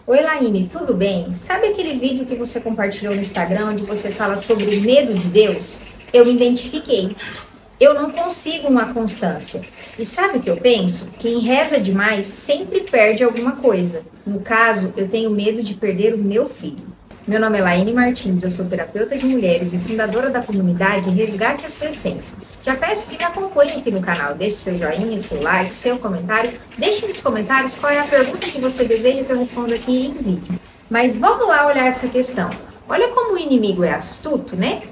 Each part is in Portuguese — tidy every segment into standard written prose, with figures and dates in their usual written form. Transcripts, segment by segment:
Oi, Laine, tudo bem? Sabe aquele vídeo que você compartilhou no Instagram onde você fala sobre o medo de Deus? Eu me identifiquei. Eu não consigo uma constância. E sabe o que eu penso? Quem reza demais sempre perde alguma coisa. No caso, eu tenho medo de perder o meu filho. Meu nome é Laine Martins, eu sou terapeuta de mulheres e fundadora da comunidade Resgate a Sua Essência. Já peço que me acompanhe aqui no canal, deixe seu joinha, seu like, seu comentário. Deixe nos comentários qual é a pergunta que você deseja que eu responda aqui em vídeo. Mas vamos lá olhar essa questão. Olha como o inimigo é astuto, né?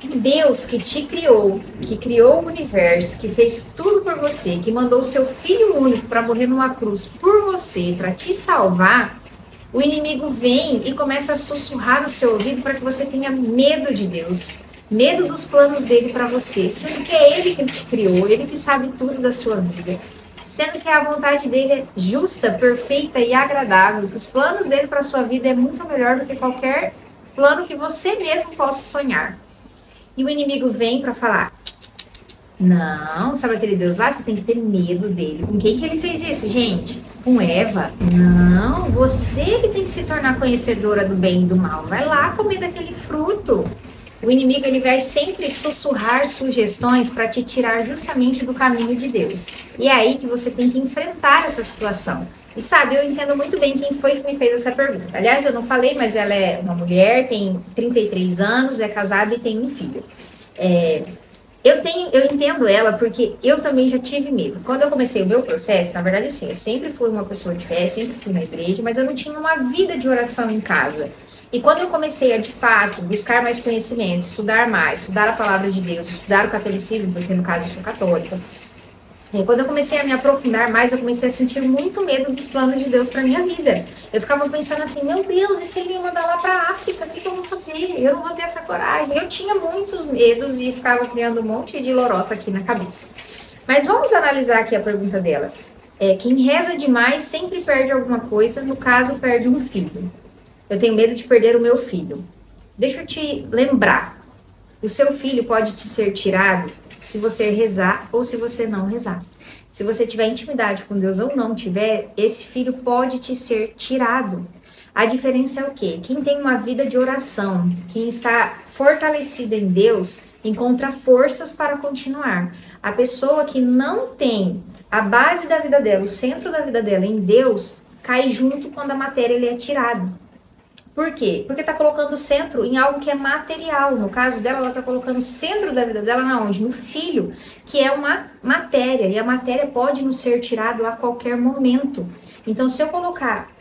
Deus que te criou, que criou o universo, que fez tudo por você, que mandou o seu filho único para morrer numa cruz por você, para te salvar, o inimigo vem e começa a sussurrar no seu ouvido para que você tenha medo de Deus, medo dos planos dele para você, sendo que é ele que te criou, ele que sabe tudo da sua vida, sendo que a vontade dele é justa, perfeita e agradável, que os planos dele para sua vida é muito melhor do que qualquer plano que você mesmo possa sonhar. E o inimigo vem para falar: não, sabe aquele Deus lá? Você tem que ter medo dele. Com quem que ele fez isso, gente? Com Eva? Não, você que tem que se tornar conhecedora do bem e do mal. Vai lá comer daquele fruto. O inimigo ele vai sempre sussurrar sugestões para te tirar justamente do caminho de Deus. E é aí que você tem que enfrentar essa situação. E sabe, eu entendo muito bem quem foi que me fez essa pergunta. Aliás, eu não falei, mas ela é uma mulher, tem 33 anos, é casada e tem um filho. Eu entendo ela porque eu também já tive medo. Quando eu comecei o meu processo, na verdade, sim, eu sempre fui uma pessoa de fé, sempre fui na igreja, mas eu não tinha uma vida de oração em casa. E quando eu comecei a, de fato, buscar mais conhecimento, estudar mais, estudar a palavra de Deus, estudar o catolicismo, porque no caso eu sou católica, e quando eu comecei a me aprofundar mais, eu comecei a sentir muito medo dos planos de Deus para minha vida. Eu ficava pensando assim, meu Deus, e se ele me mandar lá para a África, o que eu vou fazer? Eu não vou ter essa coragem. Eu tinha muitos medos e ficava criando um monte de lorota aqui na cabeça. Mas vamos analisar aqui a pergunta dela. Quem reza demais sempre perde alguma coisa, no caso, perde um filho. Eu tenho medo de perder o meu filho. Deixa eu te lembrar. O seu filho pode te ser tirado se você rezar ou se você não rezar. Se você tiver intimidade com Deus ou não tiver, esse filho pode te ser tirado. A diferença é o quê? Quem tem uma vida de oração, quem está fortalecido em Deus, encontra forças para continuar. A pessoa que não tem a base da vida dela, o centro da vida dela em Deus, cai junto quando a matéria ele é tirado. Por quê? Porque está colocando o centro em algo que é material. No caso dela, ela está colocando o centro da vida dela na onde? No filho, que é uma matéria. E a matéria pode nos ser tirado a qualquer momento. Então, se eu colocar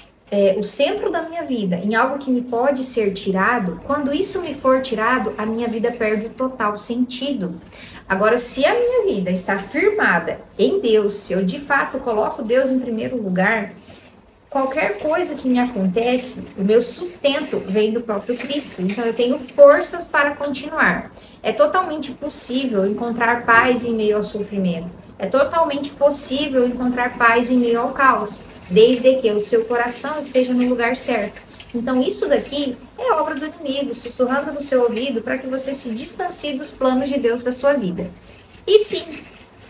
o centro da minha vida em algo que me pode ser tirado, quando isso me for tirado, a minha vida perde o total sentido. Agora, se a minha vida está firmada em Deus, se eu de fato coloco Deus em primeiro lugar, qualquer coisa que me acontece, o meu sustento vem do próprio Cristo. Então, eu tenho forças para continuar. É totalmente possível encontrar paz em meio ao sofrimento. É totalmente possível encontrar paz em meio ao caos, desde que o seu coração esteja no lugar certo. Então, isso daqui é obra do inimigo, sussurrando no seu ouvido para que você se distancie dos planos de Deus para sua vida. E sim,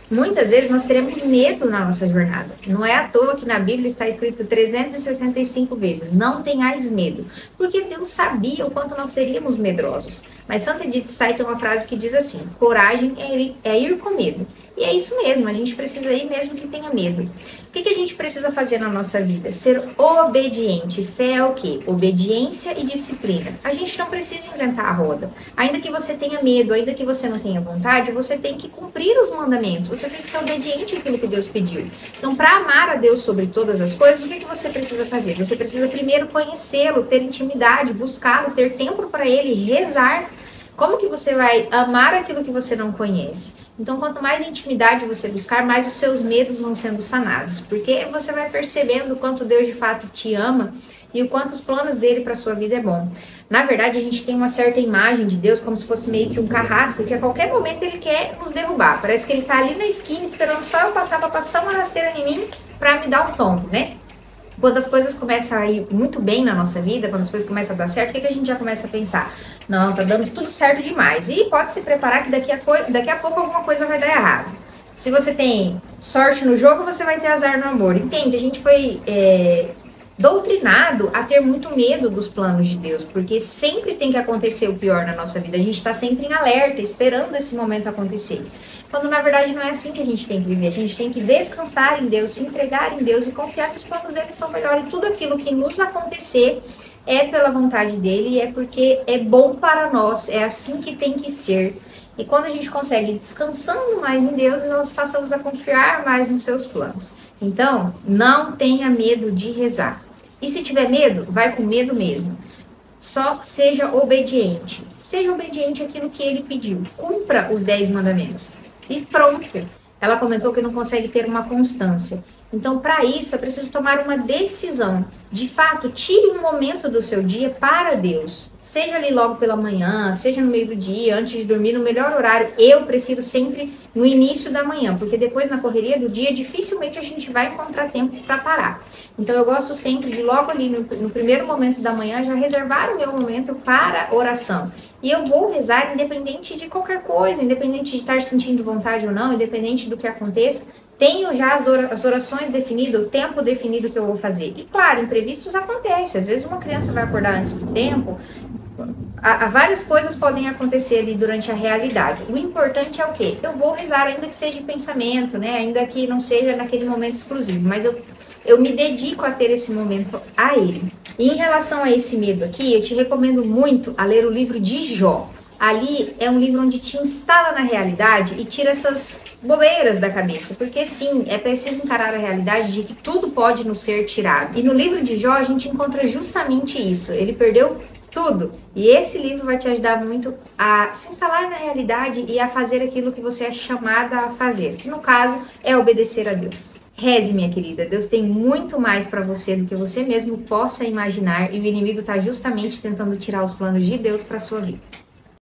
muitas vezes nós teremos medo na nossa jornada. Não é à toa que na Bíblia está escrito 365 vezes, não tenhais medo. Porque Deus sabia o quanto nós seríamos medrosos. Mas Santa Edith Stein tem uma frase que diz assim, coragem é ir com medo. E é isso mesmo, a gente precisa ir mesmo que tenha medo. O que a gente precisa fazer na nossa vida? Ser obediente. Fé é o quê? Obediência e disciplina. A gente não precisa inventar a roda. Ainda que você tenha medo, ainda que você não tenha vontade, você tem que cumprir os mandamentos. Você tem que ser obediente àquilo que Deus pediu. Então, para amar a Deus sobre todas as coisas, o que você precisa fazer? Você precisa primeiro conhecê-lo, ter intimidade, buscá-lo, ter tempo para ele, rezar. Como que você vai amar aquilo que você não conhece? Então, quanto mais intimidade você buscar, mais os seus medos vão sendo sanados. Porque você vai percebendo o quanto Deus de fato te ama e o quanto os planos dele para sua vida é bom. Na verdade, a gente tem uma certa imagem de Deus como se fosse meio que um carrasco que a qualquer momento ele quer nos derrubar. Parece que ele está ali na esquina esperando só eu passar para passar uma rasteira em mim para me dar um tombo, né? Quando as coisas começam a ir muito bem na nossa vida, quando as coisas começam a dar certo, o que a gente já começa a pensar? Não, tá dando tudo certo demais. E pode se preparar que daqui a pouco alguma coisa vai dar errado. Se você tem sorte no jogo, você vai ter azar no amor. Entende? A gente foi doutrinado a ter muito medo dos planos de Deus, porque sempre tem que acontecer o pior na nossa vida. A gente está sempre em alerta, esperando esse momento acontecer. Quando na verdade não é assim que a gente tem que viver. A gente tem que descansar em Deus, se entregar em Deus e confiar que os planos dele são melhores. E tudo aquilo que nos acontecer é pela vontade dele e é porque é bom para nós. É assim que tem que ser. E quando a gente consegue ir descansando mais em Deus, nós passamos a confiar mais nos seus planos. Então, não tenha medo de rezar. E se tiver medo, vai com medo mesmo. Só seja obediente. Seja obediente àquilo que ele pediu. Cumpra os 10 mandamentos. E pronto. Ela comentou que não consegue ter uma constância. Então, para isso, é preciso tomar uma decisão. De fato, tire um momento do seu dia para Deus. Seja ali logo pela manhã, seja no meio do dia, antes de dormir, no melhor horário. Eu prefiro sempre no início da manhã, porque depois na correria do dia, dificilmente a gente vai encontrar tempo para parar. Então, eu gosto sempre de logo ali no primeiro momento da manhã, já reservar o meu momento para oração. E eu vou rezar independente de qualquer coisa, independente de estar sentindo vontade ou não, independente do que aconteça. Tenho já as orações definidas, o tempo definido que eu vou fazer. E claro, imprevistos acontecem. Às vezes uma criança vai acordar antes do tempo. Várias coisas podem acontecer ali durante a realidade. O importante é o quê? Eu vou rezar, ainda que seja de pensamento, né? Ainda que não seja naquele momento exclusivo. Mas eu me dedico a ter esse momento a ele. E em relação a esse medo aqui, eu te recomendo muito a ler o livro de Jó. Ali é um livro onde te instala na realidade e tira essas bobeiras da cabeça, porque sim, é preciso encarar a realidade de que tudo pode nos ser tirado. E no livro de Jó a gente encontra justamente isso, ele perdeu tudo. E esse livro vai te ajudar muito a se instalar na realidade e a fazer aquilo que você é chamada a fazer, que no caso é obedecer a Deus. Reze, minha querida, Deus tem muito mais para você do que você mesmo possa imaginar e o inimigo está justamente tentando tirar os planos de Deus para sua vida.